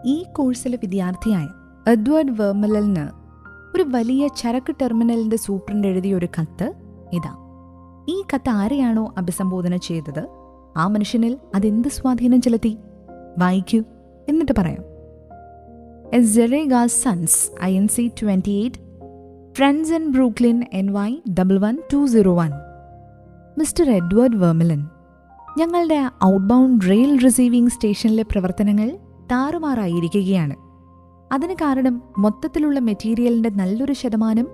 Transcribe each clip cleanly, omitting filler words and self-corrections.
ഈ കോഴ്സിലെ വിദ്യാർത്ഥിയായ എഡ്വേർഡ് വെർമലന് ഒരു വലിയ ചരക്ക് ടെർമിനലിന്റെ സൂപ്രണ്ട് എഴുതിയ ഒരു കത്ത് ഇതാ. ഈ കത്ത് ആരെയാണോ അഭിസംബോധന ചെയ്തത് ആ മനുഷ്യനിൽ അതെന്ത് സ്വാധീനം ചെലുത്തി? വായിക്കൂ, എന്നിട്ട് പറയാം. Zerrega's Sons, INC 28, Friends in Brooklyn, NY 11201. Mister Edward Vermeulen, ഞങ്ങളുടെ ഔട്ട്ബൗണ്ട് റെയിൽ റിസീവിംഗ് സ്റ്റേഷനിലെ പ്രവർത്തനങ്ങൾ താറുമാറായിരിക്കുകയാണ്. അതിന് കാരണം മൊത്തത്തിലുള്ള മെറ്റീരിയലിന്റെ നല്ലൊരു ശതമാനം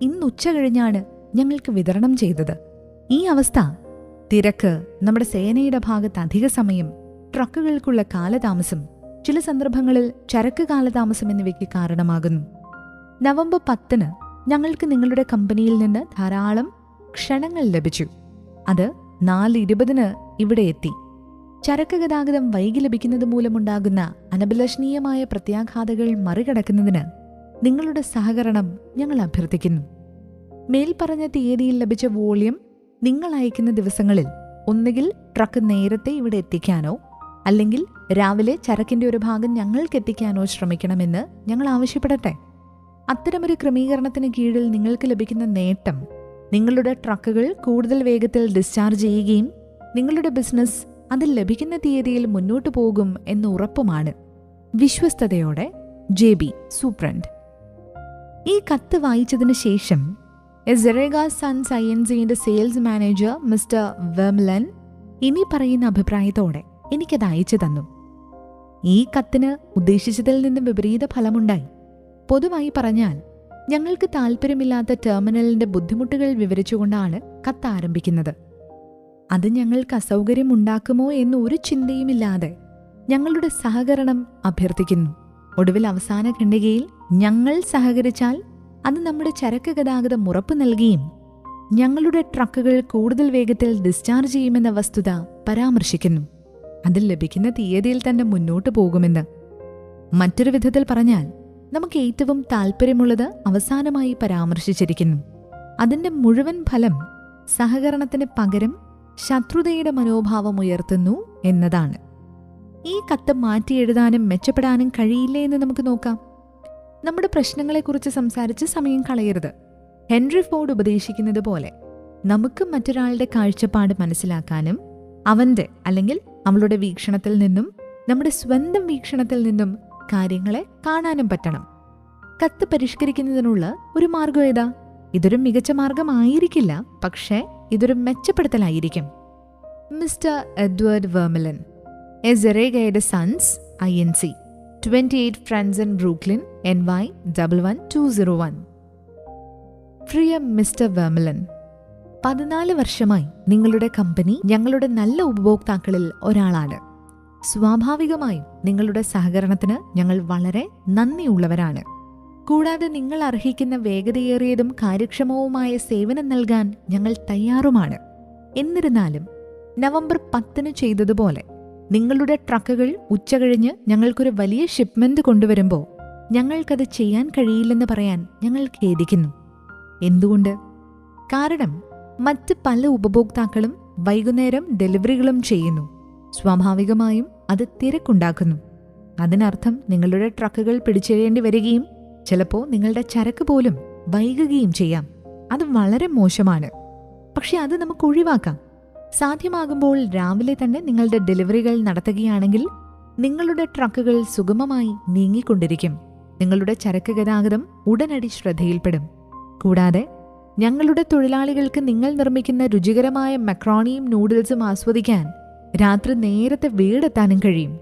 ഇന്ന് ഉച്ച കഴിഞ്ഞാണ് ഞങ്ങൾക്ക് വിതരണം ചെയ്തത്. ഈ അവസ്ഥ, തിരക്ക്, നമ്മുടെ സേനയുടെ ഭാഗത്ത് അധിക സമയം, ട്രക്കുകൾക്കുള്ള കാലതാമസം, ചില സന്ദർഭങ്ങളിൽ ചരക്ക് കാലതാമസം എന്നിവയ്ക്ക് കാരണമാകുന്നു. നവംബർ 10 ഞങ്ങൾക്ക് നിങ്ങളുടെ കമ്പനിയിൽ നിന്ന് ധാരാളം ക്ഷണങ്ങൾ ലഭിച്ചു. അത് 4:20 ഇവിടെ എത്തി. ചരക്ക് ഗതാഗതം വൈകി ലഭിക്കുന്നത് മൂലമുണ്ടാകുന്ന അനഭിലഷണീയമായ പ്രത്യാഘാതങ്ങൾ മറികടക്കുന്നതിന് നിങ്ങളുടെ സഹകരണം ഞങ്ങൾ അഭ്യർത്ഥിക്കുന്നു. മേൽപ്പറഞ്ഞ തീയതിയിൽ ലഭിച്ച വോള്യം നിങ്ങൾ അയക്കുന്ന ദിവസങ്ങളിൽ ഒന്നുകിൽ ട്രക്ക് നേരത്തെ ഇവിടെ എത്തിക്കാനോ അല്ലെങ്കിൽ രാവിലെ ചരക്കിന്റെ ഒരു ഭാഗം ഞങ്ങൾക്ക് എത്തിക്കാനോ ശ്രമിക്കണമെന്ന് ഞങ്ങൾ ആവശ്യപ്പെടട്ടെ. അത്തരമൊരു ക്രമീകരണത്തിന് കീഴിൽ നിങ്ങൾക്ക് ലഭിക്കുന്ന നേട്ടം നിങ്ങളുടെ ട്രക്കുകൾ കൂടുതൽ വേഗത്തിൽ ഡിസ്ചാർജ് ചെയ്യുകയും നിങ്ങളുടെ ബിസിനസ് അതിൽ ലഭിക്കുന്ന തീയതിയിൽ മുന്നോട്ടു പോകും എന്ന ഉറപ്പുമാണ്. വിശ്വസ്തയോടെ JB, സൂപ്രണ്ട്. ഈ കത്ത് വായിച്ചതിന് ശേഷം Zerrega's Sons INCന്റെ സെയിൽസ് മാനേജർ മിസ്റ്റർ വെർമലൻ ഇനി പറയുന്ന അഭിപ്രായത്തോടെ എനിക്കത് അയച്ചു തന്നു. ഈ കത്തിന് ഉദ്ദേശിച്ചതിൽ നിന്ന് വിപരീത ഫലമുണ്ടായി. പൊതുവായി പറഞ്ഞാൽ, ഞങ്ങൾക്ക് താല്പര്യമില്ലാത്ത ടെർമിനലിന്റെ ബുദ്ധിമുട്ടുകൾ വിവരിച്ചുകൊണ്ടാണ് കത്ത് ആരംഭിക്കുന്നത്. അത് ഞങ്ങൾക്ക് അസൗകര്യം ഉണ്ടാക്കുമോ എന്ന് ഒരു ചിന്തയുമില്ലാതെ ഞങ്ങളുടെ സഹകരണം അഭ്യർത്ഥിക്കുന്നു. ഒടുവിൽ അവസാന ഖണ്ഡികയിൽ ഞങ്ങൾ സഹകരിച്ചാൽ അത് നമ്മുടെ ചരക്ക് ഗതാഗതം ഉറപ്പു നൽകുകയും ഞങ്ങളുടെ ട്രക്കുകൾ കൂടുതൽ വേഗത്തിൽ ഡിസ്ചാർജ് ചെയ്യുമെന്ന വസ്തുത പരാമർശിക്കുന്നു. അതിൽ ലഭിക്കുന്ന തീയതിയിൽ തന്നെ മുന്നോട്ടു പോകുമെന്ന്. മറ്റൊരു വിധത്തിൽ പറഞ്ഞാൽ, നമുക്ക് ഏറ്റവും താല്പര്യമുള്ളത് അവസാനമായി പരാമർശിച്ചിരിക്കുന്നു. അതിന്റെ മുഴുവൻ ഫലം സഹകരണത്തിന് പകരം ശത്രുതയുടെ മനോഭാവം ഉയർത്തുന്നു എന്നതാണ്. ഈ കത്ത് മാറ്റിയെഴുതാനും മെച്ചപ്പെടാനും കഴിയില്ലേ എന്ന് നമുക്ക് നോക്കാം. നമ്മുടെ പ്രശ്നങ്ങളെക്കുറിച്ച് സംസാരിച്ച് സമയം കളയരുത്. ഹെൻറി ഫോർഡ് ഉപദേശിക്കുന്നത് പോലെ നമുക്ക് മറ്റൊരാളുടെ കാഴ്ചപ്പാട് മനസ്സിലാക്കാനും അവന്റെ അല്ലെങ്കിൽ അവളുടെ വീക്ഷണത്തിൽ നിന്നും നമ്മുടെ സ്വന്തം വീക്ഷണത്തിൽ നിന്നും കാര്യങ്ങളെ കാണാനും പറ്റണം. കത്ത് പരിഷ്കരിക്കുന്നതിനുള്ള ഒരു മാർഗം ഏതാ? ഇതൊരു മികച്ച മാർഗമായിരിക്കില്ല, പക്ഷേ ഇതൊരു മെച്ചപ്പെടുത്തലായിരിക്കും. Mister Edward Vermeulen, Zerrega's Sons, INC 28, Friends in Brooklyn, NY 11201. പ്രിയ മിസ്റ്റർ വെർമലൻ, 14 വർഷമായി നിങ്ങളുടെ കമ്പനി ഞങ്ങളുടെ നല്ല ഉപഭോക്താക്കളിൽ ഒരാളാണ്. സ്വാഭാവികമായും നിങ്ങളുടെ സഹകരണത്തിന് ഞങ്ങൾ വളരെ നന്ദിയുള്ളവരാണ്. കൂടാതെ നിങ്ങൾ അർഹിക്കുന്ന വേഗതയേറിയതും കാര്യക്ഷമവുമായ സേവനം നൽകാൻ ഞങ്ങൾ തയ്യാറുമാണ്. എന്നിരുന്നാലും നവംബർ 10 ചെയ്തതുപോലെ നിങ്ങളുടെ ട്രക്കുകൾ ഉച്ചകഴിഞ്ഞ് ഞങ്ങൾക്കൊരു വലിയ ഷിപ്മെന്റ് കൊണ്ടുവരുമ്പോൾ ഞങ്ങൾക്കത് ചെയ്യാൻ കഴിയില്ലെന്ന് പറയാൻ ഞങ്ങൾ ഖേദിക്കുന്നു. എന്തുകൊണ്ട്? കാരണം മറ്റ് പല ഉപഭോക്താക്കളും വൈകുന്നേരം ഡെലിവറികളും ചെയ്യുന്നു. സ്വാഭാവികമായും അത് തിരക്കുണ്ടാക്കുന്നു. അതിനർത്ഥം നിങ്ങളുടെ ട്രക്കുകൾ പിടിച്ചെഴേണ്ടി വരികയും ചിലപ്പോൾ നിങ്ങളുടെ ചരക്ക് പോലും വൈകുകയും ചെയ്യാം. അത് വളരെ മോശമാണ്. പക്ഷെ അത് നമുക്ക് ഒഴിവാക്കാം. സാധ്യമാകുമ്പോൾ രാവിലെ തന്നെ നിങ്ങളുടെ ഡെലിവറികൾ നടത്തുകയാണെങ്കിൽ നിങ്ങളുടെ ട്രക്കുകൾ സുഗമമായി നീങ്ങിക്കൊണ്ടിരിക്കും. നിങ്ങളുടെ ചരക്ക് ഗതാഗതം ഉടനടി ശ്രദ്ധയിൽപ്പെടും. കൂടാതെ ഞങ്ങളുടെ തൊഴിലാളികൾക്ക് നിങ്ങൾ നിർമ്മിക്കുന്ന രുചികരമായ മക്രോണിയും നൂഡിൽസും ആസ്വദിക്കാൻ രാത്രി നേരത്തെ വീടെത്താനും കഴിയും.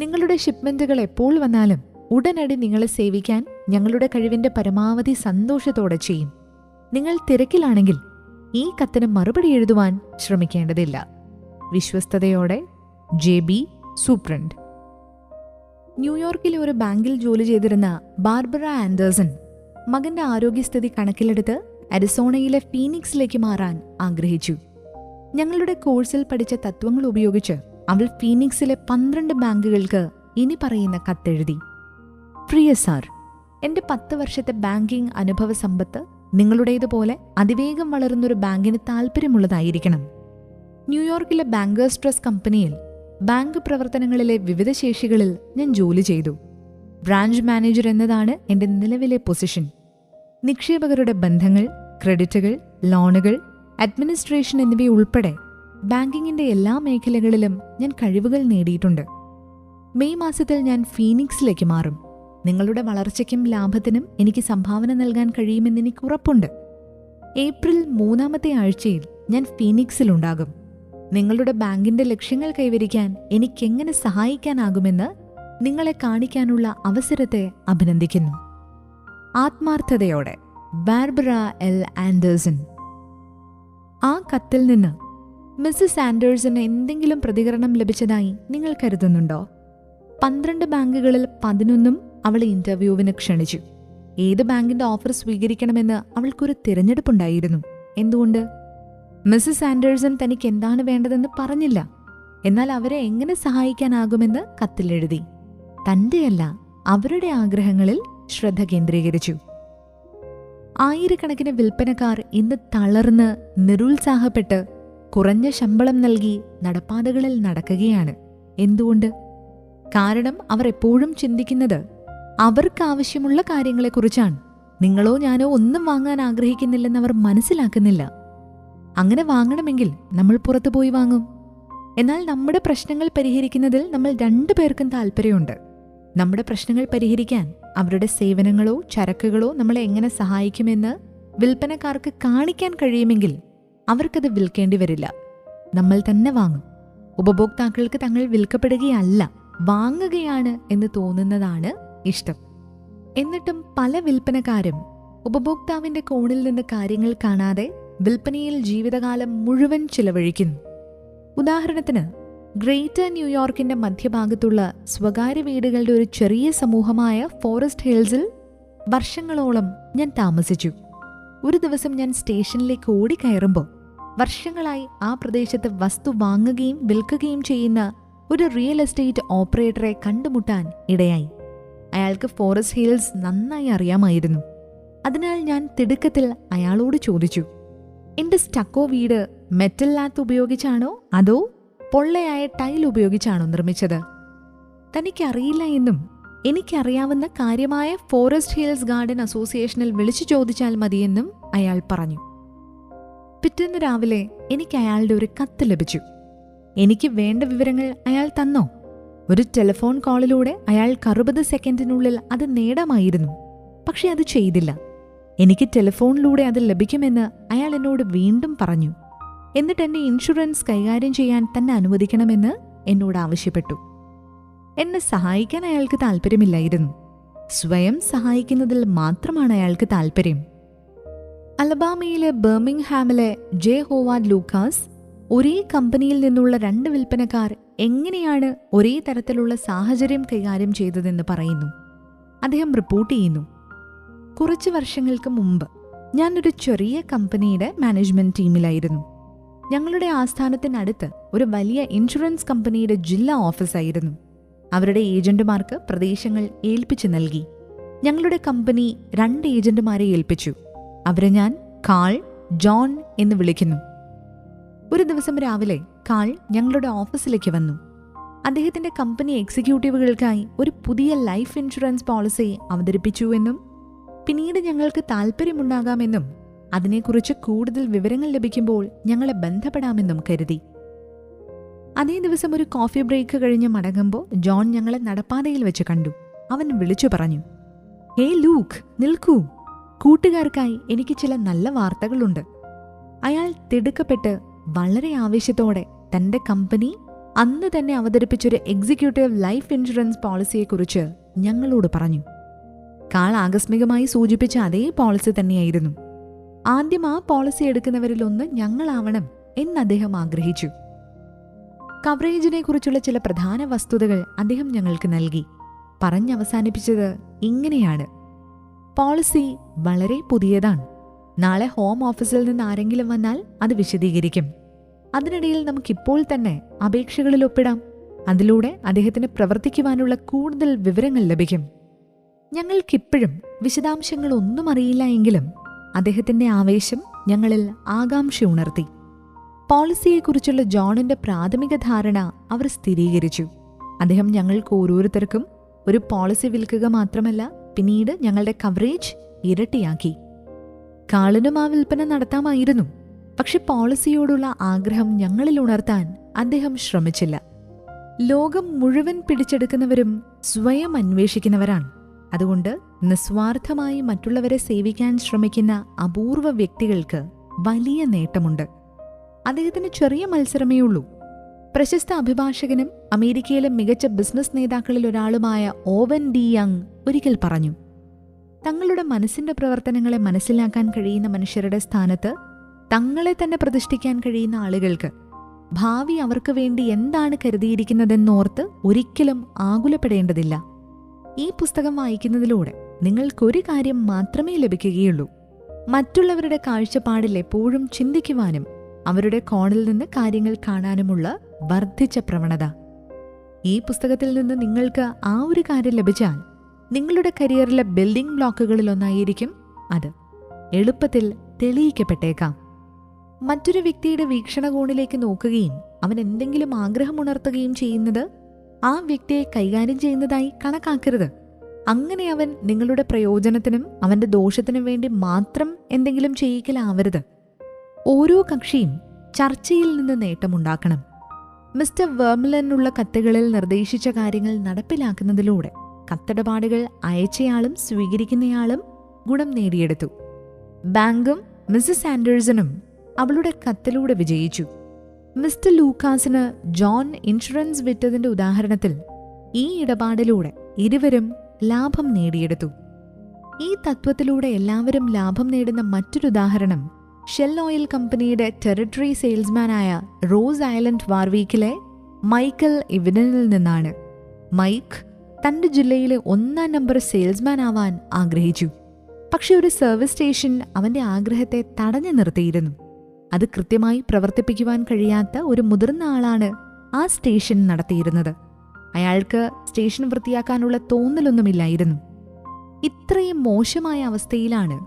നിങ്ങളുടെ ഷിപ്മെന്റുകൾ എപ്പോൾ വന്നാലും ഉടനടി നിങ്ങളെ സേവിക്കാൻ ഞങ്ങളുടെ കഴിവിന്റെ പരമാവധി സന്തോഷത്തോടെ ചെയ്യും. നിങ്ങൾ തിരക്കിലാണെങ്കിൽ ഈ കത്തിന് മറുപടി എഴുതുവാൻ ശ്രമിക്കേണ്ടതില്ല. വിശ്വസ്തയോടെ JB, സൂപ്രണ്ട്. ന്യൂയോർക്കിലെ ഒരു ബാങ്കിൽ ജോലി ചെയ്തിരുന്ന ബാർബറ ആൻഡേഴ്സൺ മകന്റെ ആരോഗ്യസ്ഥിതി കണക്കിലെടുത്ത് അരിസോണയിലെ ഫീനിക്സിലേക്ക് മാറാൻ ആഗ്രഹിച്ചു. ഞങ്ങളുടെ കോഴ്സിൽ പഠിച്ച തത്വങ്ങൾ ഉപയോഗിച്ച് അവൾ ഫീനിക്സിലെ 12 ബാങ്കുകൾക്ക് ഇനി പറയുന്ന കത്തെഴുതി. പ്രിയ സാർ, എന്റെ 10 വർഷത്തെ ബാങ്കിംഗ് അനുഭവ സമ്പത്ത് നിങ്ങളുടേതുപോലെ അതിവേഗം വളരുന്നൊരു ബാങ്കിന് താല്പര്യമുള്ളതായിരിക്കണം. ന്യൂയോർക്കിലെ ബാങ്കേഴ്സ് ട്രസ്റ്റ് കമ്പനിയിൽ ബാങ്ക് പ്രവർത്തനങ്ങളിലെ വിവിധ ശേഷികളിൽ ഞാൻ ജോലി ചെയ്തു. ബ്രാഞ്ച് മാനേജർ എന്നതാണ് എൻ്റെ നിലവിലെ പൊസിഷൻ. നിക്ഷേപകരുടെ ബന്ധങ്ങൾ, ക്രെഡിറ്റുകൾ, ലോണുകൾ, അഡ്മിനിസ്ട്രേഷൻ എന്നിവയുൾപ്പെടെ ബാങ്കിങ്ങിൻ്റെ എല്ലാ മേഖലകളിലും ഞാൻ കഴിവുകൾ നേടിയിട്ടുണ്ട്. മെയ് മാസത്തിൽ ഞാൻ ഫീനിക്സിലേക്ക് മാറും. നിങ്ങളുടെ വളർച്ചയ്ക്കും ലാഭത്തിനും എനിക്ക് സംഭാവന നൽകാൻ കഴിയുമെന്ന് എനിക്ക് ഉറപ്പുണ്ട്. ഏപ്രിൽ 3-ാമത്തെ ആഴ്ചയിൽ ഞാൻ ഫീനിക്സിലുണ്ടാകും. നിങ്ങളുടെ ബാങ്കിന്റെ ലക്ഷ്യങ്ങൾ കൈവരിക്കാൻ എനിക്കെങ്ങനെ സഹായിക്കാനാകുമെന്ന് നിങ്ങളെ കാണിക്കാനുള്ള അവസരത്തെ അഭിനന്ദിക്കുന്നു. ആത്മാർത്ഥതയോടെ, ബാർബറ എൽ ആൻഡേഴ്സൺ. ആ കത്തിൽ നിന്ന് മിസ്സസ് ആൻഡേഴ്സന് എന്തെങ്കിലും പ്രതികരണം ലഭിച്ചതായി നിങ്ങൾ കരുതുന്നുണ്ടോ? 12 ബാങ്കുകളിൽ 11 അവളെ ഇന്റർവ്യൂവിന് ക്ഷണിച്ചു. ഏത് ബാങ്കിന്റെ ഓഫർ സ്വീകരിക്കണമെന്ന് അവൾക്കൊരു തിരഞ്ഞെടുപ്പുണ്ടായിരുന്നു. എന്തുകൊണ്ട്? മിസ്സസ് ആൻഡേഴ്സൺ തനിക്ക് എന്താണ് വേണ്ടതെന്ന് പറഞ്ഞില്ല. എന്നാൽ അവരെ എങ്ങനെ സഹായിക്കാനാകുമെന്ന് കത്തിലെഴുതി. തന്റെയല്ല, അവരുടെ ആഗ്രഹങ്ങളിൽ ശ്രദ്ധ കേന്ദ്രീകരിച്ചു. ആയിരക്കണക്കിന് വിൽപ്പനക്കാർ ഇന്ന് തളർന്ന് നിരുത്സാഹപ്പെട്ട് കുറഞ്ഞ ശമ്പളം നൽകി നടപ്പാതകളിൽ നടക്കുകയാണ്. എന്തുകൊണ്ട്? കാരണം അവർ എപ്പോഴും ചിന്തിക്കുന്നത് അവർക്കാവശ്യമുള്ള കാര്യങ്ങളെക്കുറിച്ചാണ്. നിങ്ങളോ ഞാനോ ഒന്നും വാങ്ങാൻ ആഗ്രഹിക്കുന്നില്ലെന്ന് അവർ മനസ്സിലാക്കുന്നില്ല. അങ്ങനെ വാങ്ങണമെങ്കിൽ നമ്മൾ പുറത്തു പോയി വാങ്ങും. എന്നാൽ നമ്മുടെ പ്രശ്നങ്ങൾ പരിഹരിക്കുന്നതിൽ നമ്മൾ 2 പേർക്കും താല്പര്യമുണ്ട്. നമ്മുടെ പ്രശ്നങ്ങൾ പരിഹരിക്കാൻ അവരുടെ സേവനങ്ങളോ ചരക്കുകളോ നമ്മളെ എങ്ങനെ സഹായിക്കുമെന്ന് വിൽപ്പനക്കാർക്ക് കാണിക്കാൻ കഴിയുമെങ്കിൽ അവർക്കത് വിൽക്കേണ്ടി വരില്ല. നമ്മൾ തന്നെ വാങ്ങും. ഉപഭോക്താക്കൾക്ക് തങ്ങൾ വിൽക്കപ്പെടുകയല്ല, വാങ്ങുകയാണ് എന്ന് തോന്നുന്നതാണ് ഇഷ്ടം. എന്നിട്ടും പല വിൽപ്പനക്കാരും ഉപഭോക്താവിന്റെ കോണിൽ നിന്ന് കാര്യങ്ങൾ കാണാതെ വിൽപ്പനയിൽ ജീവിതകാലം മുഴുവൻ ചിലവഴിക്കുന്നു. ഉദാഹരണത്തിന്, ഗ്രേറ്റർ ന്യൂയോർക്കിന്റെ മധ്യഭാഗത്തുള്ള സ്വകാര്യ വീടുകളുടെ ഒരു ചെറിയ സമൂഹമായ ഫോറസ്റ്റ് ഹിൽസിൽ വർഷങ്ങളോളം ഞാൻ താമസിച്ചു. ഒരു ദിവസം ഞാൻ സ്റ്റേഷനിലേക്ക് ഓടിക്കയറുമ്പോൾ വർഷങ്ങളായി ആ പ്രദേശത്ത് വസ്തു വാങ്ങുകയും വിൽക്കുകയും ചെയ്യുന്ന ഒരു റിയൽ എസ്റ്റേറ്റ് ഓപ്പറേറ്ററെ കണ്ടുമുട്ടാൻ ഇടയായി. അയാൾക്ക് ഫോറസ്റ്റ് ഹിൽസ് നന്നായി അറിയാമായിരുന്നു. അതിനാൽ ഞാൻ തിടുക്കത്തിൽ അയാളോട് ചോദിച്ചു, എന്റെ സ്റ്റക്കോ വീട് മെറ്റൽ ലാത്ത് ഉപയോഗിച്ചാണോ അതോ പൊള്ളയായ ടൈൽ ഉപയോഗിച്ചാണോ നിർമ്മിച്ചത്? തനിക്കറിയില്ല എന്നും എനിക്കറിയാവുന്ന കാര്യമായ ഫോറസ്റ്റ് ഹിൽസ് ഗാർഡൻ അസോസിയേഷനിൽ വിളിച്ചു ചോദിച്ചാൽ മതിയെന്നും അയാൾ പറഞ്ഞു. പിറ്റേന്ന് രാവിലെ എനിക്ക് അയാളുടെ ഒരു കത്ത് ലഭിച്ചു. എനിക്ക് വേണ്ട വിവരങ്ങൾ അയാൾ തന്നോ? ഒരു ടെലിഫോൺ കോളിലൂടെ അയാൾ 60 സെക്കൻഡിനുള്ളിൽ അത് നേടാമായിരുന്നു. പക്ഷെ അത് ചെയ്തില്ല. എനിക്ക് ടെലിഫോണിലൂടെ അത് ലഭിക്കുമെന്ന് അയാൾ എന്നോട് വീണ്ടും പറഞ്ഞു. എന്നിട്ട് എന്റെ ഇൻഷുറൻസ് കൈകാര്യം ചെയ്യാൻ തന്നെ അനുവദിക്കണമെന്ന് എന്നോട് ആവശ്യപ്പെട്ടു. എന്നെ സഹായിക്കാൻ അയാൾക്ക് താല്പര്യമില്ലായിരുന്നു. സ്വയം സഹായിക്കുന്നതിൽ മാത്രമാണ് അയാൾക്ക് താല്പര്യം. അലബാമയിലെ ബർമിംഗ്ഹാമിലെ ജെ ഹോവാർഡ് ലൂക്കാസ് ഒരേ കമ്പനിയിൽ നിന്നുള്ള 2 വിൽപ്പനക്കാർ എങ്ങനെയാണ് ഒരേ തരത്തിലുള്ള സാഹചര്യം കൈകാര്യം ചെയ്തതെന്ന് പറയുന്നു. അദ്ദേഹം റിപ്പോർട്ട് ചെയ്യുന്നു, കുറച്ച് വർഷങ്ങൾക്ക് മുമ്പ് ഞാനൊരു ചെറിയ കമ്പനിയുടെ മാനേജ്മെന്റ് ടീമിലായിരുന്നു. ഞങ്ങളുടെ ആസ്ഥാനത്തിനടുത്ത് ഒരു വലിയ ഇൻഷുറൻസ് കമ്പനിയുടെ ജില്ലാ ഓഫീസായിരുന്നു. അവരുടെ ഏജന്റുമാർക്ക് പ്രദേശങ്ങൾ ഏൽപ്പിച്ചു നൽകി. ഞങ്ങളുടെ കമ്പനി 2 ഏജന്റുമാരെ ഏൽപ്പിച്ചു. അവരെ ഞാൻ കാൾ, ജോൺ എന്ന് വിളിക്കുന്നു. ഒരു ദിവസം രാവിലെ കാൾ ഞങ്ങളുടെ ഓഫീസിലേക്ക് വന്നു. അദ്ദേഹത്തിന്റെ കമ്പനി എക്സിക്യൂട്ടീവുകൾക്കായി ഒരു പുതിയ ലൈഫ് ഇൻഷുറൻസ് പോളിസി അവതരിപ്പിച്ചുവെന്നും പിന്നീട് ഞങ്ങൾക്ക് താല്പര്യമുണ്ടാകാമെന്നും അതിനെക്കുറിച്ച് കൂടുതൽ വിവരങ്ങൾ ലഭിക്കുമ്പോൾ ഞങ്ങളെ ബന്ധപ്പെടാമെന്നും കരുതി. അതേ ദിവസം ഒരു കോഫി ബ്രേക്ക് കഴിഞ്ഞ് മടങ്ങുമ്പോൾ ജോൺ ഞങ്ങളെ നടപ്പാതയിൽ വെച്ച് കണ്ടു. അവൻ വിളിച്ചു പറഞ്ഞു, ഹേ ലൂക്ക്, നിൽക്കൂ, കൂട്ടുകാർക്കായി എനിക്ക് ചില നല്ല വാർത്തകളുണ്ട്. അയാൾ തിടുക്കപ്പെട്ട് വളരെ ആവേശത്തോടെ തന്റെ കമ്പനി അന്ന് തന്നെ അവതരിപ്പിച്ചൊരു എക്സിക്യൂട്ടീവ് ലൈഫ് ഇൻഷുറൻസ് പോളിസിയെക്കുറിച്ച് ഞങ്ങളോട് പറഞ്ഞു. കാൾ ആകസ്മികമായി സൂചിപ്പിച്ച അതേ പോളിസി തന്നെയായിരുന്നു. ആദ്യം ആ പോളിസി എടുക്കുന്നവരിലൊന്ന് ഞങ്ങളാവണം എന്ന് അദ്ദേഹം ആഗ്രഹിച്ചു. കവറേജിനെ കുറിച്ചുള്ള ചില പ്രധാന വസ്തുതകൾ അദ്ദേഹം ഞങ്ങൾക്ക് നൽകി. പറഞ്ഞവസാനിപ്പിച്ചത് ഇങ്ങനെയാണ്: പോളിസി വളരെ പുതിയതാണ്. നാളെ ഹോം ഓഫീസിൽ നിന്ന് ആരെങ്കിലും വന്നാൽ അത് വിശദീകരിക്കും. അതിനിടയിൽ നമുക്കിപ്പോൾ തന്നെ അപേക്ഷകളിൽ ഒപ്പിടാം. അതിലൂടെ അദ്ദേഹത്തിന് പ്രവർത്തിക്കുവാനുള്ള കൂടുതൽ വിവരങ്ങൾ ലഭിക്കും. ഞങ്ങൾക്കിപ്പോഴും വിശദാംശങ്ങളൊന്നും അറിയില്ല എങ്കിലും അദ്ദേഹത്തിന്റെ ആവേശം ഞങ്ങളിൽ ആകാംക്ഷ ഉണർത്തി. പോളിസിയെക്കുറിച്ചുള്ള ജോണിന്റെ പ്രാഥമിക ധാരണ അവർ സ്ഥിരീകരിച്ചു. അദ്ദേഹം ഞങ്ങൾക്ക് ഓരോരുത്തർക്കും ഒരു പോളിസി വിൽക്കുക മാത്രമല്ല, പിന്നീട് ഞങ്ങളുടെ കവറേജ് ഇരട്ടിയാക്കി. കാളനും ആ വിൽപ്പന നടത്താമായിരുന്നു. പക്ഷെ പോളിസിയോടുള്ള ആഗ്രഹം ഞങ്ങളിൽ ഉണർത്താൻ അദ്ദേഹം ശ്രമിച്ചില്ല. ലോകം മുഴുവൻ പിടിച്ചെടുക്കുന്നവരും സ്വയം അന്വേഷിക്കുന്നവരാണ്. അതുകൊണ്ട് നിസ്വാർത്ഥമായി മറ്റുള്ളവരെ സേവിക്കാൻ ശ്രമിക്കുന്ന അപൂർവ വ്യക്തികൾക്ക് വലിയ നേട്ടമുണ്ട്. അദ്ദേഹത്തിന് ചെറിയ മത്സരമേ ഉള്ളൂ. പ്രശസ്ത അഭിഭാഷകനും അമേരിക്കയിലെ മികച്ച ബിസിനസ് നേതാക്കളിൽ ഒരാളുമായ ഓവൻ ഡി യങ് ഒരിക്കൽ പറഞ്ഞു, തങ്ങളുടെ മനസ്സിന്റെ പ്രവർത്തനങ്ങളെ മനസ്സിലാക്കാൻ കഴിയുന്ന മനുഷ്യരുടെ സ്ഥാനത്ത് തങ്ങളെ തന്നെ പ്രതിഷ്ഠിക്കാൻ കഴിയുന്ന ആളുകൾക്ക് ഭാവി അവർക്ക് വേണ്ടി എന്താണ് കരുതിയിരിക്കുന്നതെന്നോർത്ത് ഒരിക്കലും ആകുലപ്പെടേണ്ടതില്ല. ഈ പുസ്തകം വായിക്കുന്നതിലൂടെ നിങ്ങൾക്കൊരു കാര്യം മാത്രമേ ലഭിക്കുകയുള്ളൂ: മറ്റുള്ളവരുടെ കാഴ്ചപ്പാടിൽ എപ്പോഴും ചിന്തിക്കുവാനും അവരുടെ കോണിൽ നിന്ന് കാര്യങ്ങൾ കാണാനുമുള്ള വർദ്ധിച്ച പ്രവണത. ഈ പുസ്തകത്തിൽ നിന്ന് നിങ്ങൾക്ക് ആ ഒരു കാര്യം ലഭിച്ചാൽ നിങ്ങളുടെ കരിയറിലെ ബിൽഡിംഗ് ബ്ലോക്കുകളിലൊന്നായിരിക്കും അത്. എളുപ്പത്തിൽ തെളിയിക്കപ്പെട്ടേക്കാം. മറ്റൊരു വ്യക്തിയുടെ വീക്ഷണകോണിലേക്ക് നോക്കുകയും അവൻ എന്തെങ്കിലും ആഗ്രഹമുണർത്തുകയും ചെയ്യുന്നത് ആ വ്യക്തിയെ കൈകാര്യം ചെയ്യുന്നതായി കണക്കാക്കരുത്. അങ്ങനെ അവൻ നിങ്ങളുടെ പ്രയോജനത്തിനും അവന്റെ ദോഷത്തിനും വേണ്ടി മാത്രം എന്തെങ്കിലും ചെയ്യിക്കലാവരുത്. ഓരോ കക്ഷിയും ചർച്ചയിൽ നിന്ന് നേട്ടമുണ്ടാക്കണം. മിസ്റ്റർ വെർമിലനുള്ള കത്തുകളിൽ നിർദ്ദേശിച്ച കാര്യങ്ങൾ നടപ്പിലാക്കുന്നതിലൂടെ കത്തിടപാടുകൾ അയച്ചയാളും സ്വീകരിക്കുന്നയാളും ഗുണം നേടിയെടുത്തു. ബാങ്കും മിസസ് ആൻഡേഴ്സണും അവളുടെ കത്തിലൂടെ വിജയിച്ചു. മിസ്റ്റർ ലൂക്കാസിന് ജോൺ ഇൻഷുറൻസ് വിറ്റതിന്റെ ഉദാഹരണത്തിൽ ഈ ഇടപാടിലൂടെ ഇരുവരും ലാഭം നേടിയെടുത്തു. ഈ തത്വത്തിലൂടെ എല്ലാവരും ലാഭം നേടുന്ന മറ്റൊരു ഉദാഹരണം ഷെൽ ഓയിൽ കമ്പനിയുടെ ടെറിട്ടറി സെയിൽസ്മാനായ റോസ് ഐലൻഡ് വാർവീക്കിലെ മൈക്കൽ ഇവനിൽ നിന്നാണ്. മൈക്ക് തന്റെ ജില്ലയിലെ 1-ാം നമ്പർ സെയിൽസ്മാൻ ആവാൻ ആഗ്രഹിച്ചു. പക്ഷെ ഒരു സർവീസ് സ്റ്റേഷൻ അവന്റെ ആഗ്രഹത്തെ തടഞ്ഞു നിർത്തിയിരുന്നു. അത് കൃത്യമായി പ്രവർത്തിപ്പിക്കുവാൻ കഴിയാത്ത ഒരു മുതിർന്ന ആളാണ് ആ സ്റ്റേഷൻ നടത്തിയിരുന്നത്. അയാൾക്ക് സ്റ്റേഷൻ വൃത്തിയാക്കാനുള്ള തോന്നലൊന്നുമില്ലായിരുന്നു. ഇത്രയും മോശമായ അവസ്ഥയിലാണ്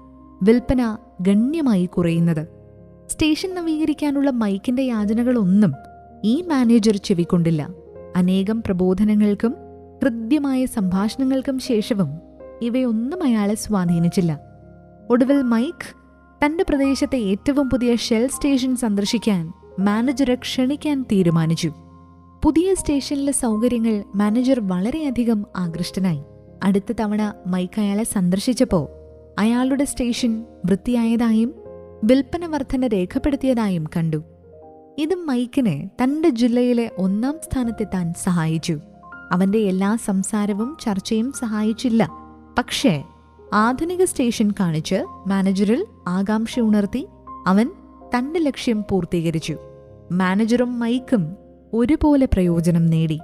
വിൽപ്പന ഗണ്യമായി കുറയുന്നത്. സ്റ്റേഷൻ നവീകരിക്കാനുള്ള മൈക്കിന്റെ യാചനകളൊന്നും ഈ മാനേജർ ചെവിക്കൊണ്ടില്ല. അനേകം പ്രബോധനങ്ങൾക്കും ഹൃദ്യമായ സംഭാഷണങ്ങൾക്കും ശേഷവും ഇവയൊന്നും അയാളെ സ്വാധീനിച്ചില്ല. ഒടുവിൽ മൈക്ക് തന്റെ പ്രദേശത്തെ ഏറ്റവും പുതിയ ഷെൽ സ്റ്റേഷൻ സന്ദർശിക്കാൻ മാനേജറെ ക്ഷണിക്കാൻ തീരുമാനിച്ചു. പുതിയ സ്റ്റേഷനിലെ സൗകര്യങ്ങൾ മാനേജർ വളരെയധികം ആകൃഷ്ടനായി. അടുത്ത തവണ മൈക്ക് അയാളെ സന്ദർശിച്ചപ്പോൾ അയാളുടെ സ്റ്റേഷൻ വൃത്തിയായതായും വിൽപ്പന വർധന രേഖപ്പെടുത്തിയതായും കണ്ടു. ഇത് മൈക്കിനെ തന്റെ ജില്ലയിലെ 1-ാം സ്ഥാനത്തെത്താൻ സഹായിച്ചു. അവന്റെ എല്ലാ സംസാരവും ചർച്ചയും സഹായിച്ചില്ല. പക്ഷേ ആധുനിക സ്റ്റേഷൻ കാണിച്ച് മാനേജറിൽ ആകാംക്ഷ ഉണർത്തി അവൻ തന്റെ ലക്ഷ്യം പൂർത്തീകരിച്ചു. മാനേജറും മൈക്കും ഒരുപോലെ പ്രയോജനം നേടി.